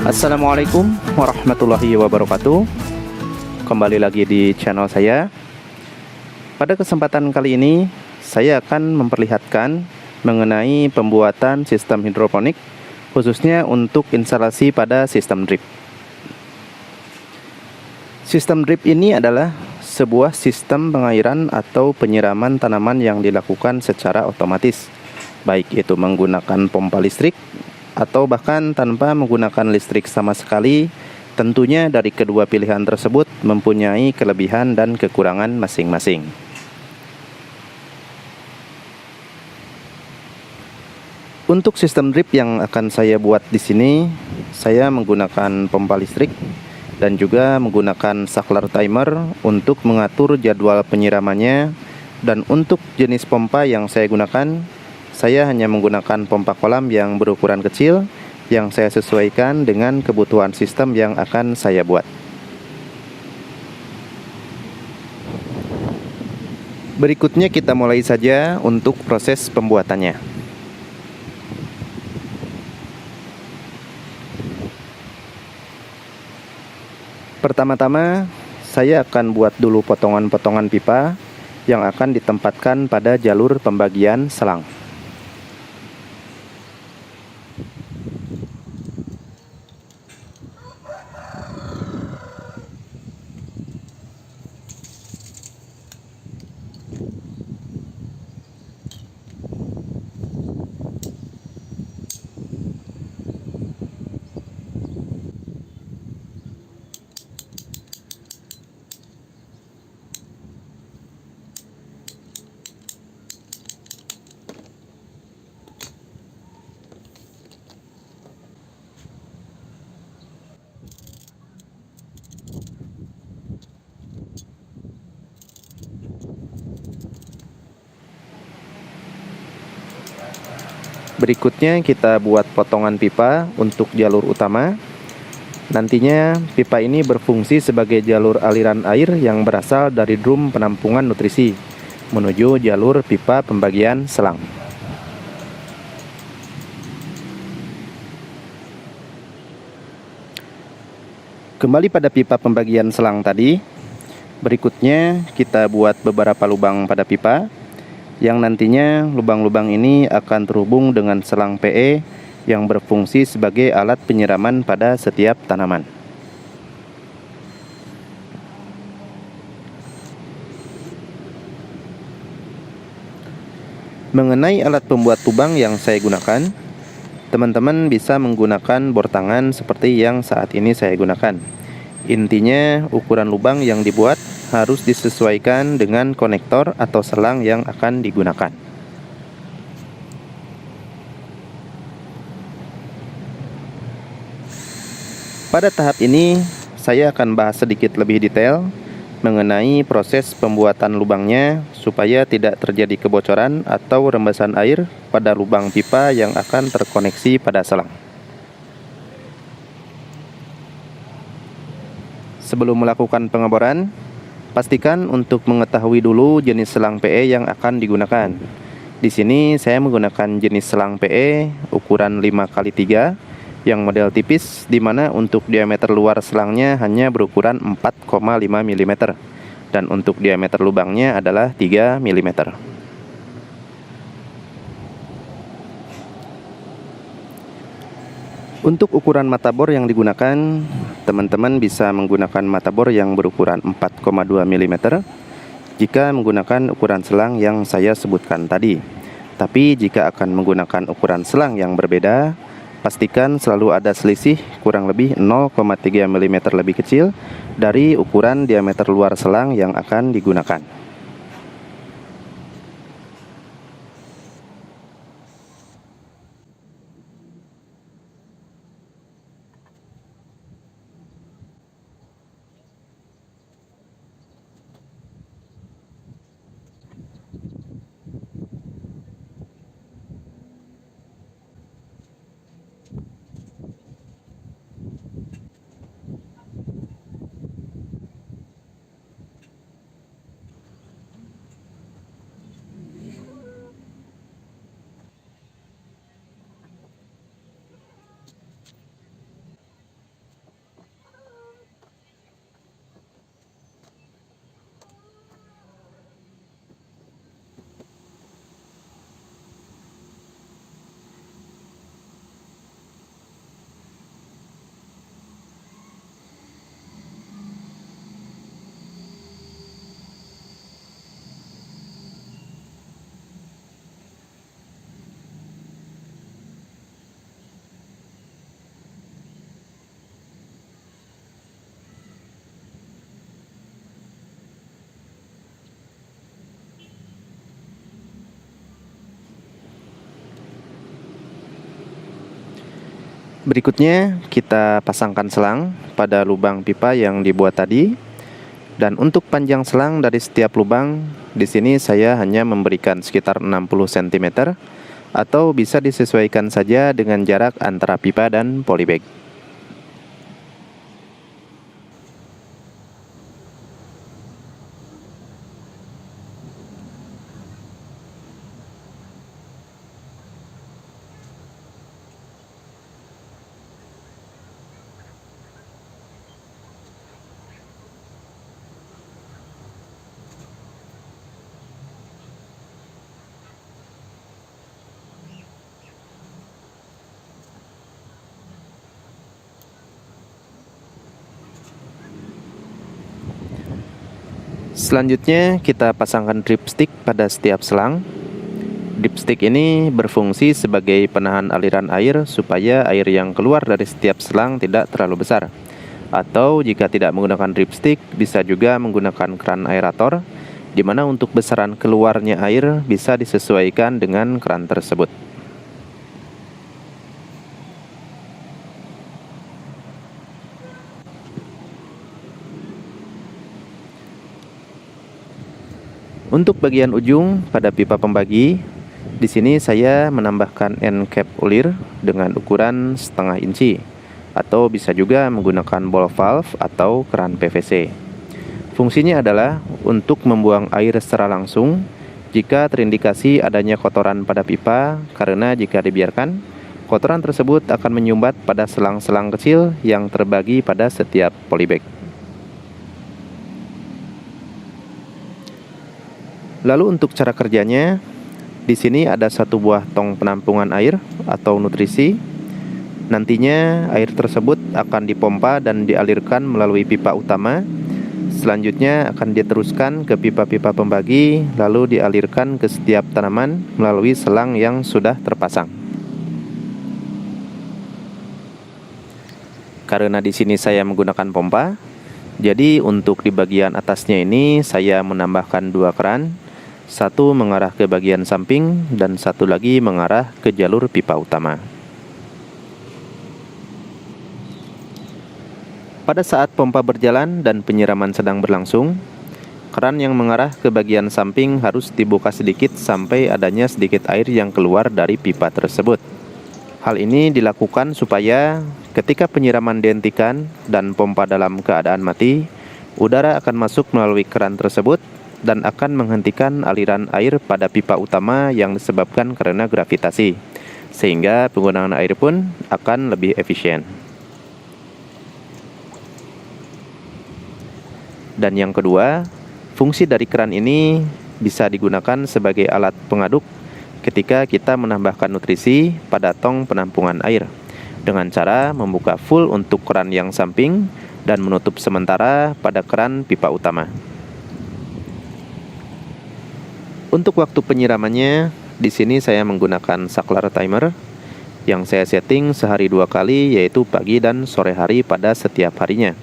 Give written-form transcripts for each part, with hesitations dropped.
Assalamualaikum warahmatullahi wabarakatuh. Kembali lagi di channel saya. Pada kesempatan kali ini saya akan memperlihatkan mengenai pembuatan sistem hidroponik, khususnya untuk instalasi pada sistem drip. Sistem drip ini adalah sebuah sistem pengairan atau penyiraman tanaman yang dilakukan secara otomatis, baik itu menggunakan pompa listrik atau bahkan tanpa menggunakan listrik sama sekali. Tentunya dari kedua pilihan tersebut mempunyai kelebihan dan kekurangan masing-masing. Untuk sistem drip yang akan saya buat di sini, saya menggunakan pompa listrik dan juga menggunakan saklar timer untuk mengatur jadwal penyiramannya. Dan untuk jenis pompa yang saya gunakan, saya hanya menggunakan pompa kolam yang berukuran kecil yang saya sesuaikan dengan kebutuhan sistem yang akan saya buat. Berikutnya kita mulai saja untuk proses pembuatannya. Pertama-tama, saya akan buat dulu potongan-potongan pipa yang akan ditempatkan pada jalur pembagian selang. Berikutnya kita buat potongan pipa untuk jalur utama. Nantinya pipa ini berfungsi sebagai jalur aliran air yang berasal dari drum penampungan nutrisi menuju jalur pipa pembagian selang. Kembali pada pipa pembagian selang tadi. Berikutnya kita buat beberapa lubang pada pipa, yang nantinya lubang-lubang ini akan terhubung dengan selang PE yang berfungsi sebagai alat penyiraman pada setiap tanaman. Mengenai alat pembuat lubang yang saya gunakan, teman-teman bisa menggunakan bor tangan seperti yang saat ini saya gunakan. Intinya, ukuran lubang yang dibuat harus disesuaikan dengan konektor atau selang yang akan digunakan. Pada tahap ini, saya akan bahas sedikit lebih detail mengenai proses pembuatan lubangnya supaya tidak terjadi kebocoran atau rembesan air pada lubang pipa yang akan terkoneksi pada selang. Sebelum melakukan pengeboran, pastikan untuk mengetahui dulu jenis selang PE yang akan digunakan. Di sini saya menggunakan jenis selang PE ukuran 5x3 yang model tipis, di mana untuk diameter luar selangnya hanya berukuran 4,5 mm dan untuk diameter lubangnya adalah 3 mm. Untuk ukuran mata bor yang digunakan, teman-teman bisa menggunakan mata bor yang berukuran 4,2 mm jika menggunakan ukuran selang yang saya sebutkan tadi. Tapi jika akan menggunakan ukuran selang yang berbeda, pastikan selalu ada selisih kurang lebih 0,3 mm lebih kecil dari ukuran diameter luar selang yang akan digunakan. Berikutnya kita pasangkan selang pada lubang pipa yang dibuat tadi. Dan untuk panjang selang dari setiap lubang, di sini saya hanya memberikan sekitar 60 cm atau bisa disesuaikan saja dengan jarak antara pipa dan polybag. Selanjutnya kita pasangkan dripstick pada setiap selang. Dripstick ini berfungsi sebagai penahan aliran air supaya air yang keluar dari setiap selang tidak terlalu besar. Atau jika tidak menggunakan dripstick, bisa juga menggunakan keran aerator, di mana untuk besaran keluarnya air bisa disesuaikan dengan keran tersebut. Untuk bagian ujung pada pipa pembagi, di sini saya menambahkan end cap ulir dengan ukuran setengah inci, atau bisa juga menggunakan ball valve atau keran PVC. Fungsinya adalah untuk membuang air secara langsung jika terindikasi adanya kotoran pada pipa, karena jika dibiarkan, kotoran tersebut akan menyumbat pada selang-selang kecil yang terbagi pada setiap polybag. Lalu untuk cara kerjanya, di sini ada satu buah tong penampungan air atau nutrisi. Nantinya air tersebut akan dipompa dan dialirkan melalui pipa utama. Selanjutnya akan diteruskan ke pipa-pipa pembagi, lalu dialirkan ke setiap tanaman melalui selang yang sudah terpasang. Karena di sini saya menggunakan pompa, jadi untuk di bagian atasnya ini saya menambahkan 2 keran. Satu mengarah ke bagian samping dan satu lagi mengarah ke jalur pipa utama. Pada saat pompa berjalan dan penyiraman sedang berlangsung, keran yang mengarah ke bagian samping harus dibuka sedikit sampai adanya sedikit air yang keluar dari pipa tersebut. Hal ini dilakukan supaya ketika penyiraman dihentikan dan pompa dalam keadaan mati, udara akan masuk melalui keran tersebut dan akan menghentikan aliran air pada pipa utama yang disebabkan karena gravitasi, sehingga penggunaan air pun akan lebih efisien. Dan yang kedua, fungsi dari keran ini bisa digunakan sebagai alat pengaduk ketika kita menambahkan nutrisi pada tong penampungan air, dengan cara membuka full untuk keran yang samping dan menutup sementara pada keran pipa utama. Untuk waktu penyiramannya, di sini saya menggunakan saklar timer yang saya setting sehari 2 kali, yaitu pagi dan sore hari pada setiap harinya.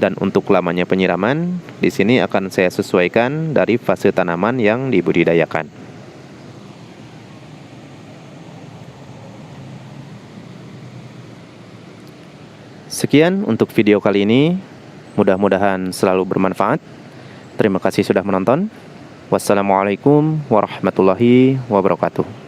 Dan untuk lamanya penyiraman, di sini akan saya sesuaikan dari fase tanaman yang dibudidayakan. Sekian untuk video kali ini, mudah-mudahan selalu bermanfaat. Terima kasih sudah menonton. Wassalamualaikum warahmatullahi wabarakatuh.